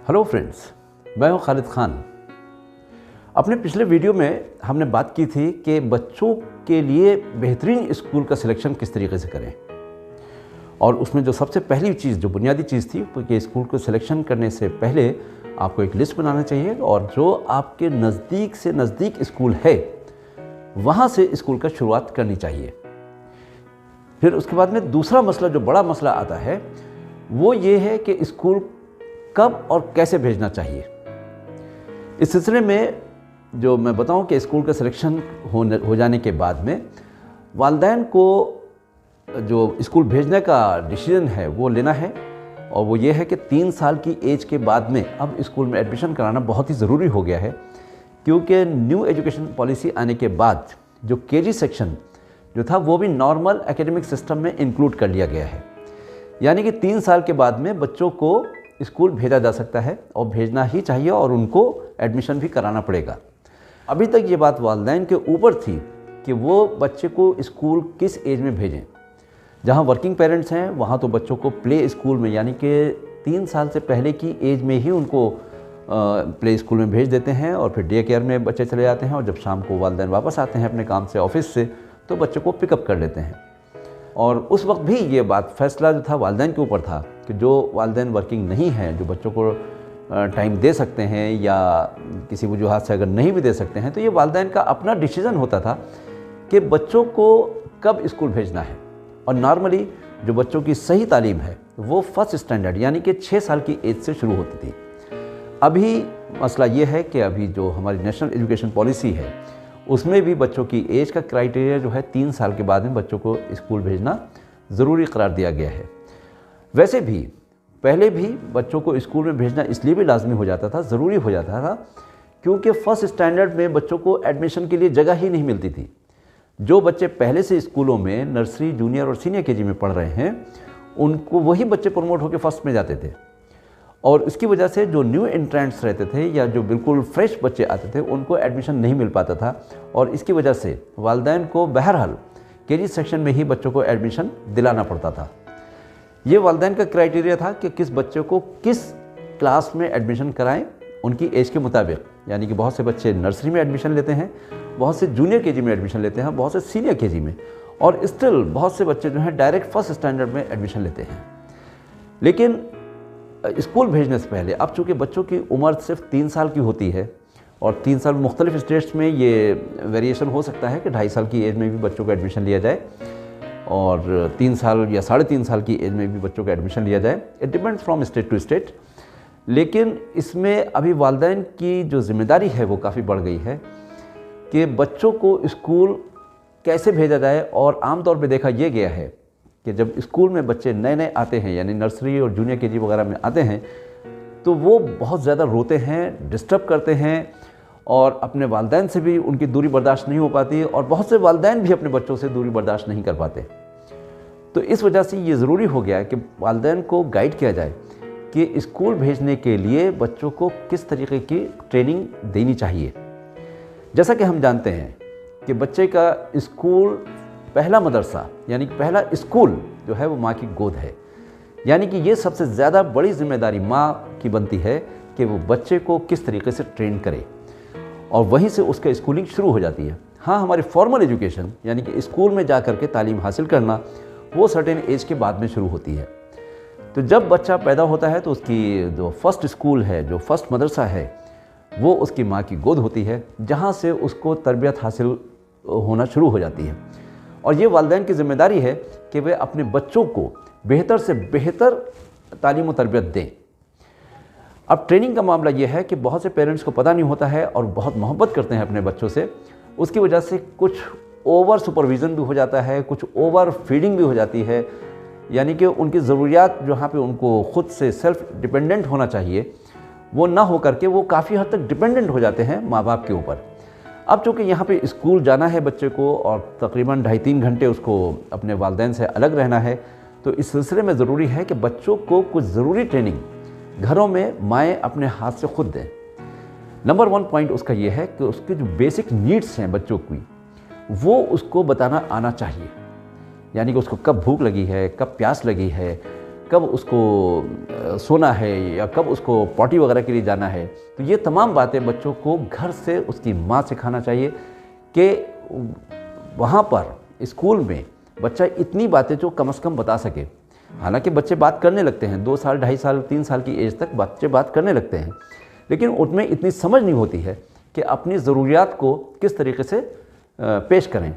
Hello friends, मैं हूं खालिद खान। अपने पिछले वीडियो में हमने बात की थी कि बच्चों के लिए बेहतरीन स्कूल का सिलेक्शन किस तरीके से करें, और उसमें जो सबसे पहली चीज़, जो बुनियादी चीज़ थी कि स्कूल को सिलेक्शन करने से पहले आपको एक लिस्ट बनाना चाहिए और जो आपके नज़दीक से नज़दीक स्कूल है वहाँ से स्कूल का शुरुआत करनी चाहिए। फिर उसके बाद में दूसरा मसला, जो बड़ा मसला आता है, वो ये है कि स्कूल कब और कैसे भेजना चाहिए। इस सिलसिले में जो मैं बताऊं कि स्कूल का सिलेक्शन हो जाने के बाद में वालिदैन को जो स्कूल भेजने का डिसीजन है वो लेना है, और वो ये है कि 3 साल की एज के बाद में अब स्कूल में एडमिशन कराना बहुत ही ज़रूरी हो गया है, क्योंकि न्यू एजुकेशन पॉलिसी आने के बाद जो केजी सेक्शन जो था वो भी नॉर्मल एकेडमिक सिस्टम में इंक्लूड कर लिया गया है। यानी कि 3 साल के बाद में बच्चों को स्कूल भेजा जा सकता है और भेजना ही चाहिए, और उनको एडमिशन भी कराना पड़ेगा। अभी तक ये बात वालिदैन के ऊपर थी कि वो बच्चे को स्कूल किस एज में भेजें। जहाँ वर्किंग पेरेंट्स हैं वहाँ तो बच्चों को प्ले स्कूल में, यानी कि 3 साल से पहले की एज में ही उनको प्ले स्कूल में भेज देते हैं, और फिर डे केयर में बच्चे चले जाते हैं, और जब शाम को वालिदैन वापस आते हैं अपने काम से, ऑफिस से, तो बच्चे को पिकअप कर लेते हैं। और उस वक्त भी ये बात, फैसला जो था वालिदैन के ऊपर था कि जो वालिदैन वर्किंग नहीं हैं, जो बच्चों को टाइम दे सकते हैं या किसी वजूहात से अगर नहीं भी दे सकते हैं, तो ये वालिदैन का अपना डिसीज़न होता था कि बच्चों को कब स्कूल भेजना है। और नॉर्मली जो बच्चों की सही तालीम है वो फर्स्ट स्टैंडर्ड यानी कि 6 साल की एज से शुरू होती थी। अभी मसला ये है कि अभी जो हमारी नेशनल एजुकेशन पॉलिसी है उसमें भी बच्चों की एज का क्राइटेरिया जो है 3 साल के बाद में बच्चों को स्कूल भेजना ज़रूरी करार दिया गया है। वैसे भी पहले भी बच्चों को स्कूल में भेजना इसलिए भी लाजमी हो जाता था, ज़रूरी हो जाता था, क्योंकि फर्स्ट स्टैंडर्ड में बच्चों को एडमिशन के लिए जगह ही नहीं मिलती थी। जो बच्चे पहले से स्कूलों में नर्सरी, जूनियर और सीनियर केजी में पढ़ रहे हैं, उनको वही बच्चे प्रमोट होकर फर्स्ट में जाते थे, और इसकी वजह से जो न्यू एंट्रेंट्स रहते थे या जो बिल्कुल फ्रेश बच्चे आते थे उनको एडमिशन नहीं मिल पाता था, और इसकी वजह से वालिदैन को बहरहाल केजी सेक्शन में ही बच्चों को एडमिशन दिलाना पड़ता था। ये वालिदैन का क्राइटेरिया था कि किस बच्चे को किस क्लास में एडमिशन कराएं उनकी एज के मुताबिक। यानी कि बहुत से बच्चे नर्सरी में एडमिशन लेते हैं, बहुत से जूनियर केजी में एडमिशन लेते हैं, बहुत से सीनियर केजी में, और स्टिल बहुत से बच्चे जो हैं डायरेक्ट फर्स्ट स्टैंडर्ड में एडमिशन लेते हैं। लेकिन स्कूल भेजने से पहले अब चूँकि बच्चों की उम्र सिर्फ 3 साल की होती है, और 3 साल मुख्तलिफ स्टेट्स में ये वेरिएशन हो सकता है कि 2.5 साल की एज में भी बच्चों को एडमिशन लिया जाए, और 3 साल या 3.5 साल की एज में भी बच्चों का एडमिशन लिया जाए। It depends from state to state. लेकिन इसमें अभी वालिदैन की जो जिम्मेदारी है वो काफ़ी बढ़ गई है कि बच्चों को स्कूल कैसे भेजा जाए। और आमतौर पे देखा यह गया है कि जब स्कूल में बच्चे नए नए आते हैं, यानी नर्सरी और जूनियर केजी वगैरह में आते हैं, तो वो बहुत ज़्यादा रोते हैं, डिस्टर्ब करते हैं, और अपने वालिदैन से भी उनकी दूरी बर्दाश्त नहीं हो पाती, और बहुत से वालिदैन भी अपने बच्चों से दूरी बर्दाश्त नहीं कर पाते। तो इस वजह से ये ज़रूरी हो गया है कि वालिदैन को गाइड किया जाए कि स्कूल भेजने के लिए बच्चों को किस तरीके की ट्रेनिंग देनी चाहिए। जैसा कि हम जानते हैं कि बच्चे का स्कूल, पहला मदरसा यानी कि पहला स्कूल जो है वो माँ की गोद है। यानी कि ये सबसे ज़्यादा बड़ी जिम्मेदारी माँ की बनती है कि वो बच्चे को किस तरीके से ट्रेन करे, और वहीं से उसका स्कूलिंग शुरू हो जाती है। हाँ, हमारी फॉर्मल एजुकेशन यानी कि स्कूल में जा कर के तालीम हासिल करना वो सर्टेन एज के बाद में शुरू होती है। तो जब बच्चा पैदा होता है तो उसकी जो फर्स्ट स्कूल है, जो फर्स्ट मदरसा है, वो उसकी माँ की गोद होती है, जहाँ से उसको तरबियत हासिल होना शुरू हो जाती है। और ये वालिदैन की ज़िम्मेदारी है कि वे अपने बच्चों को बेहतर से बेहतर तालीम और तरबियत दें। अब ट्रेनिंग का मामला ये है कि बहुत से पेरेंट्स को पता नहीं होता है और बहुत मोहब्बत करते हैं अपने बच्चों से, उसकी वजह से कुछ ओवर सुपरविज़न भी हो जाता है, कुछ ओवर फीडिंग भी हो जाती है। यानी कि उनकी ज़रूरियात जहाँ पे उनको ख़ुद से सेल्फ डिपेंडेंट होना चाहिए वो ना हो करके वो काफ़ी हद तक डिपेंडेंट हो जाते हैं माँ बाप के ऊपर। अब चूँकि यहाँ पे स्कूल जाना है बच्चे को, और तकरीबन 2.5-3 घंटे उसको अपने वालिदैन से अलग रहना है, तो इस सिलसिले में ज़रूरी है कि बच्चों को कुछ ज़रूरी ट्रेनिंग घरों में माएँ अपने हाथ से खुद दें। नंबर 1 पॉइंट उसका ये है कि उसके जो बेसिक नीड्स हैं बच्चों की, वो उसको बताना आना चाहिए। यानी कि उसको कब भूख लगी है, कब प्यास लगी है, कब उसको सोना है या कब उसको पॉटी वगैरह के लिए जाना है। तो ये तमाम बातें बच्चों को घर से उसकी माँ सिखाना चाहिए कि वहाँ पर स्कूल में बच्चा इतनी बातें जो कम से कम बता सके। हालांकि बच्चे बात करने लगते हैं, 2 साल, 2.5 साल, 3 साल की एज तक बच्चे बात करने लगते हैं, लेकिन उनमें इतनी समझ नहीं होती है कि अपनी ज़रूरियात को किस तरीके से पेश करें।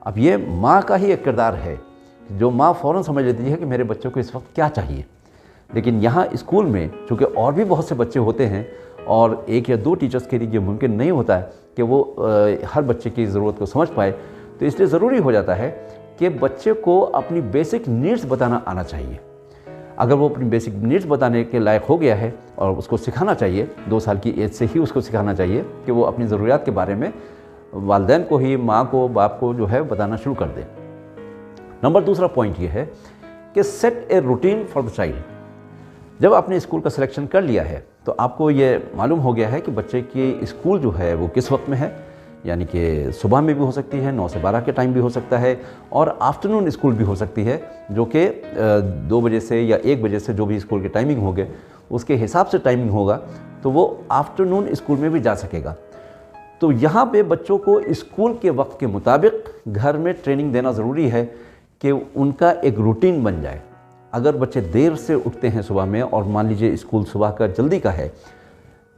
अब ये माँ का ही एक किरदार है, जो माँ फ़ौरन समझ लेती है कि मेरे बच्चों को इस वक्त क्या चाहिए। लेकिन यहाँ स्कूल में चूँकि और भी बहुत से बच्चे होते हैं और 1 या 2 टीचर्स के लिए ये मुमकिन नहीं होता है कि वो हर बच्चे की ज़रूरत को समझ पाए, तो इसलिए ज़रूरी हो जाता है कि बच्चे को अपनी बेसिक नीड्स बताना आना चाहिए। अगर वो अपनी बेसिक नीड्स बताने के लायक हो गया है और उसको सिखाना चाहिए, 2 साल की एज से ही उसको सिखाना चाहिए कि वो अपनी ज़रूरियात के बारे में वालिदैन को ही, माँ को, बाप को जो है बताना शुरू कर दे। नंबर दूसरा पॉइंट ये है कि set a routine for the child. जब आपने स्कूल का सिलेक्शन कर लिया है तो आपको ये मालूम हो गया है कि बच्चे की स्कूल जो है वो किस वक्त में है, यानी कि सुबह में भी हो सकती है, 9 से 12 के टाइम भी हो सकता है, और आफ्टरनून स्कूल भी हो सकती है, जो कि 2 बजे से या 1 बजे से जो भी स्कूल की टाइमिंग होगे उसके हिसाब से टाइमिंग होगा, तो वो आफ्टरनून स्कूल में भी जा सकेगा। तो यहाँ पे बच्चों को स्कूल के वक्त के मुताबिक घर में ट्रेनिंग देना ज़रूरी है कि उनका एक रूटीन बन जाए। अगर बच्चे देर से उठते हैं सुबह में और मान लीजिए स्कूल सुबह का जल्दी का है,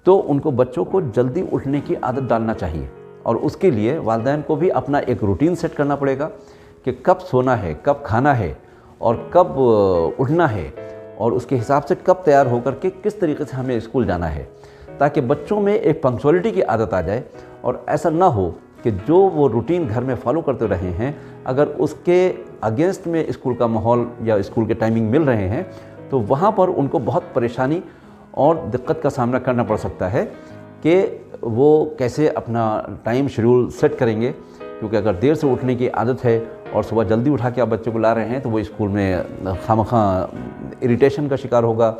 तो उनको बच्चों को जल्दी उठने की आदत डालना चाहिए, और उसके लिए वालिदैन को भी अपना एक रूटीन सेट करना पड़ेगा कि कब सोना है, कब खाना है और कब उठना है, और उसके हिसाब से कब तैयार होकर के किस तरीके से हमें स्कूल जाना है, ताकि बच्चों में एक पंक्चुअलिटी की आदत आ जाए। और ऐसा ना हो कि जो वो रूटीन घर में फॉलो करते रहे हैं, अगर उसके अगेंस्ट में स्कूल का माहौल या स्कूल के टाइमिंग मिल रहे हैं, तो वहाँ पर उनको बहुत परेशानी और दिक्कत का सामना करना पड़ सकता है कि वो कैसे अपना टाइम शेड्यूल सेट करेंगे। क्योंकि अगर देर से उठने की आदत है और सुबह जल्दी उठा के आप बच्चे को ला रहे हैं, तो वो स्कूल में खामखा इरिटेशन का शिकार होगा,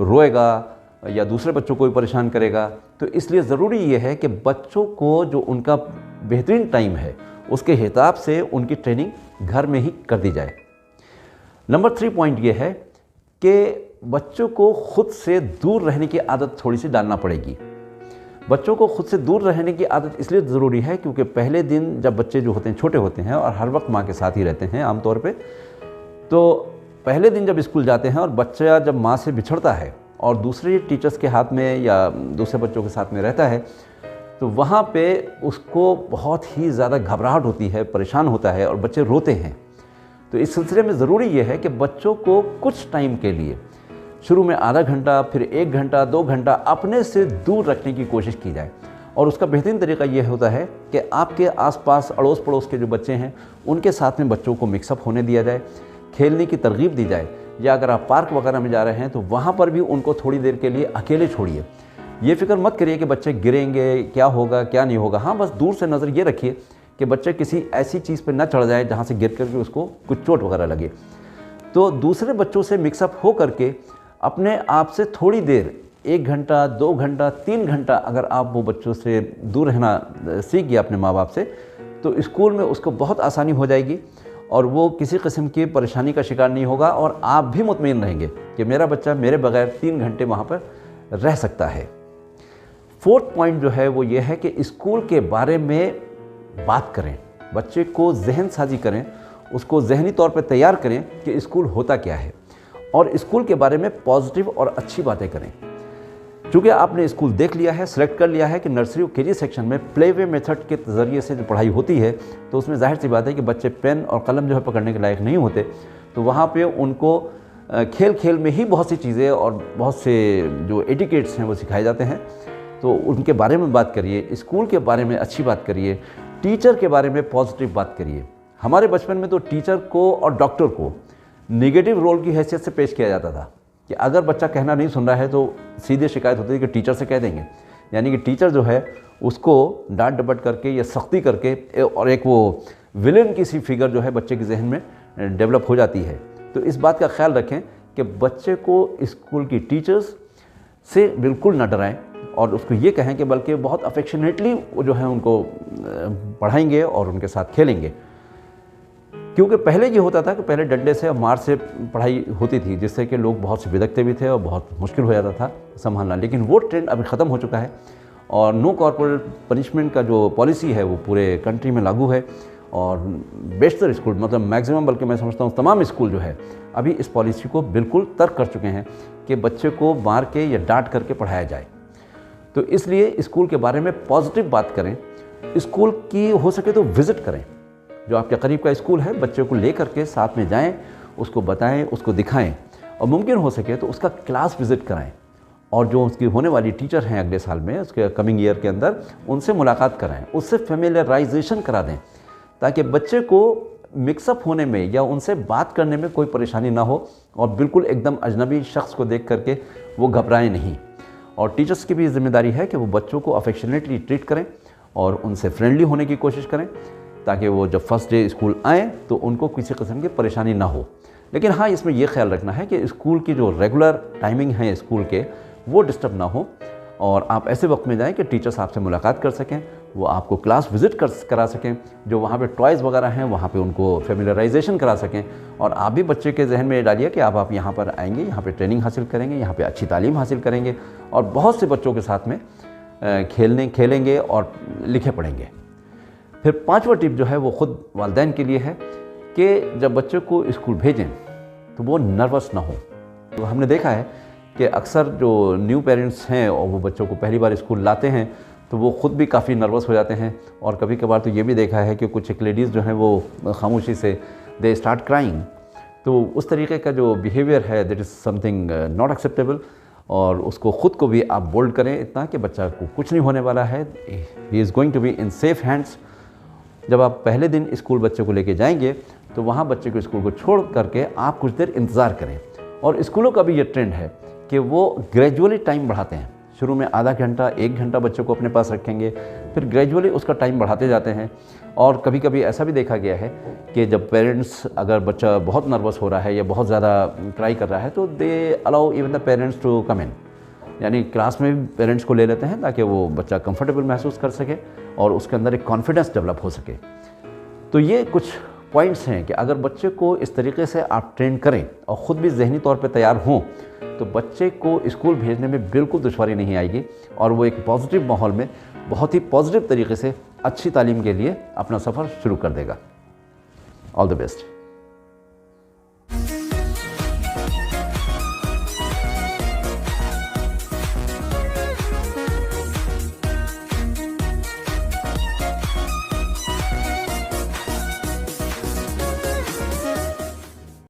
रोएगा या दूसरे बच्चों को भी परेशान करेगा। तो इसलिए ज़रूरी ये है कि बच्चों को जो उनका बेहतरीन टाइम है उसके हिसाब से उनकी ट्रेनिंग घर में ही कर दी जाए। नंबर 3 पॉइंट ये है कि बच्चों को खुद से दूर रहने की आदत थोड़ी सी डालना पड़ेगी। बच्चों को खुद से दूर रहने की आदत इसलिए ज़रूरी है क्योंकि पहले दिन जब बच्चे जो होते हैं छोटे होते हैं और हर वक्त माँ के साथ ही रहते हैं आमतौर पे, तो पहले दिन जब स्कूल जाते हैं और बच्चा जब माँ से बिछड़ता है और दूसरे टीचर्स के हाथ में या दूसरे बच्चों के साथ में रहता है, तो वहाँ पे उसको बहुत ही ज़्यादा घबराहट होती है, परेशान होता है और बच्चे रोते हैं। तो इस सिलसिले में ज़रूरी ये है कि बच्चों को कुछ टाइम के लिए, शुरू में आधा घंटा, फिर 1 घंटा, 2 घंटा अपने से दूर रखने की कोशिश की जाए। और उसका बेहतरीन तरीका ये होता है कि आपके आसपास अड़ोस पड़ोस के जो बच्चे हैं उनके साथ में बच्चों को मिक्सअप होने दिया जाए, खेलने की तरगीब दी जाए, या अगर आप पार्क वगैरह में जा रहे हैं तो वहाँ पर भी उनको थोड़ी देर के लिए अकेले छोड़िए। ये फिक्र मत करिए कि बच्चे गिरेंगे, क्या होगा क्या नहीं होगा। हाँ, बस दूर से नज़र ये रखिए कि बच्चे किसी ऐसी चीज़ पर न चढ़ जाए जहाँ से गिर करके उसको कुछ चोट वगैरह लगे। तो दूसरे बच्चों से मिक्सअप हो करके अपने आप से थोड़ी देर, 1 घंटा, 2 घंटा, 3 घंटा अगर आप वो बच्चों से दूर रहना सीख गया अपने माँ बाप से, तो स्कूल में उसको बहुत आसानी हो जाएगी और वो किसी किस्म की परेशानी का शिकार नहीं होगा, और आप भी मुतमईन रहेंगे कि मेरा बच्चा मेरे बगैर 3 घंटे वहाँ पर रह सकता है। 4th पॉइंट जो है वो ये है कि स्कूल के बारे में बात करें, बच्चे को जहन साजी करें, उसको जहनी तौर पर तैयार करें कि स्कूल होता क्या है, और स्कूल के बारे में पॉजिटिव और अच्छी बातें करें। चूँकि आपने स्कूल देख लिया है, सेलेक्ट कर लिया है कि नर्सरी और केजी सेक्शन में प्ले वे मेथड के ज़रिए से जो पढ़ाई होती है, तो उसमें जाहिर सी बात है कि बच्चे पेन और कलम जो है पकड़ने के लायक नहीं होते। तो वहाँ पे उनको खेल खेल में ही बहुत सी चीज़ें और बहुत से जो एटिकेट्स हैं वो सिखाए जाते हैं। तो उनके बारे में बात करिए, स्कूल के बारे में अच्छी बात करिए, टीचर के बारे में पॉजिटिव बात करिए। हमारे बचपन में तो टीचर को और डॉक्टर को नेगेटिव रोल की हैसियत से पेश किया जाता था कि अगर बच्चा कहना नहीं सुन रहा है तो सीधे शिकायत होती थी कि टीचर से कह देंगे। यानी कि टीचर जो है उसको डांट डपट करके या सख्ती करके और एक वो विलेन की सी फिगर जो है बच्चे के जहन में डेवलप हो जाती है। तो इस बात का ख्याल रखें कि बच्चे को स्कूल की टीचर्स से बिल्कुल ना डराएं और उसको ये कहें कि बल्कि बहुत अफेक्शनेटली वो जो है उनको पढ़ाएंगे और उनके साथ खेलेंगे। क्योंकि पहले ये होता था कि पहले डंडे से और मार से पढ़ाई होती थी, जिससे कि लोग बहुत से बिदकते भी थे और बहुत मुश्किल हो जाता था संभालना। लेकिन वो ट्रेंड अभी ख़त्म हो चुका है और नो कॉर्पोरल पनिशमेंट का जो पॉलिसी है वो पूरे कंट्री में लागू है। और बेशतर स्कूल, मतलब मैक्सिमम, बल्कि मैं समझता हूँ तमाम स्कूल जो है अभी इस पॉलिसी को बिल्कुल तर्क कर चुके हैं कि बच्चे को मार के या डांट करके पढ़ाया जाए। तो इसलिए स्कूल के बारे में पॉजिटिव बात करें, स्कूल की हो सके तो विज़िट करें। जो आपके करीब का स्कूल है, बच्चे को ले करके साथ में जाएं, उसको बताएं, उसको दिखाएं, और मुमकिन हो सके तो उसका क्लास विज़िट कराएं। और जो उसकी होने वाली टीचर हैं अगले साल में, उसके कमिंग ईयर के अंदर, उनसे मुलाकात कराएं, उससे फेमिलियराइजेशन करा दें, ताकि बच्चे को मिक्सअप होने में या उनसे बात करने में कोई परेशानी ना हो और बिल्कुल एकदम अजनबी शख्स को देख करके वो घबराएं नहीं। और टीचर्स की भी जिम्मेदारी है कि वो बच्चों को अफेक्शनेटली ट्रीट करें और उनसे फ्रेंडली होने की कोशिश करें, ताकि वो जब फर्स्ट डे स्कूल आएँ तो उनको किसी किस्म की परेशानी ना हो। लेकिन हाँ, इसमें यह ख्याल रखना है कि स्कूल की जो रेगुलर टाइमिंग है स्कूल के, वो डिस्टर्ब ना हो और आप ऐसे वक्त में जाएं कि टीचर्स आपसे मुलाकात कर सकें, वो आपको क्लास विज़िट करा सकें, जो वहाँ पे टॉयज़ वगैरह हैं वहाँ पे उनको फेमिलियराइजेशन करा सकें। और आप भी बच्चे के जहन में डालिए कि आप यहाँ पर आएंगे, यहाँ पे ट्रेनिंग हासिल करेंगे, यहाँ पे अच्छी तालीम हासिल करेंगे और बहुत से बच्चों के साथ में खेलेंगे और लिखे पढ़ेंगे। फिर 5वां टिप जो है वो ख़ुद वालिदैन के लिए है कि जब बच्चे को स्कूल भेजें तो वो नर्वस ना हो। तो हमने देखा है कि अक्सर जो न्यू पेरेंट्स हैं और वो बच्चों को पहली बार स्कूल लाते हैं तो वो ख़ुद भी काफ़ी नर्वस हो जाते हैं। और कभी कभार तो ये भी देखा है कि कुछ एक लेडीज़ जो हैं वो खामोशी से दे स्टार्ट क्राइंग। तो उस तरीके का जो बिहेवियर है, that is something not acceptable. और उसको ख़ुद को भी आप बोल्ड करें इतना कि बच्चा को कुछ नहीं होने वाला है, he is going to be in safe hands. जब आप पहले दिन स्कूल बच्चे को लेके जाएंगे तो वहाँ बच्चे को स्कूल को छोड़ करके आप कुछ देर इंतज़ार करें। और स्कूलों का भी ये ट्रेंड है कि वो ग्रेजुअली टाइम बढ़ाते हैं। शुरू में आधा घंटा 1 घंटा बच्चों को अपने पास रखेंगे, फिर ग्रेजुअली उसका टाइम बढ़ाते जाते हैं। और कभी कभी ऐसा भी देखा गया है कि जब पेरेंट्स, अगर बच्चा बहुत नर्वस हो रहा है या बहुत ज़्यादा ट्राई कर रहा है तो they allow even the parents to come in, यानी क्लास में भी पेरेंट्स को ले लेते हैं ताकि वो बच्चा कंफर्टेबल महसूस कर सके और उसके अंदर एक कॉन्फिडेंस डेवलप हो सके। तो ये कुछ पॉइंट्स हैं कि अगर बच्चे को इस तरीके से आप ट्रेन करें और ख़ुद भी ज़हनी तौर पे तैयार हों तो बच्चे को स्कूल भेजने में बिल्कुल दुश्वारी नहीं आएगी और वो एक पॉजिटिव माहौल में बहुत ही पॉजिटिव तरीके से अच्छी तालीम के लिए अपना सफ़र शुरू कर देगा। All the best.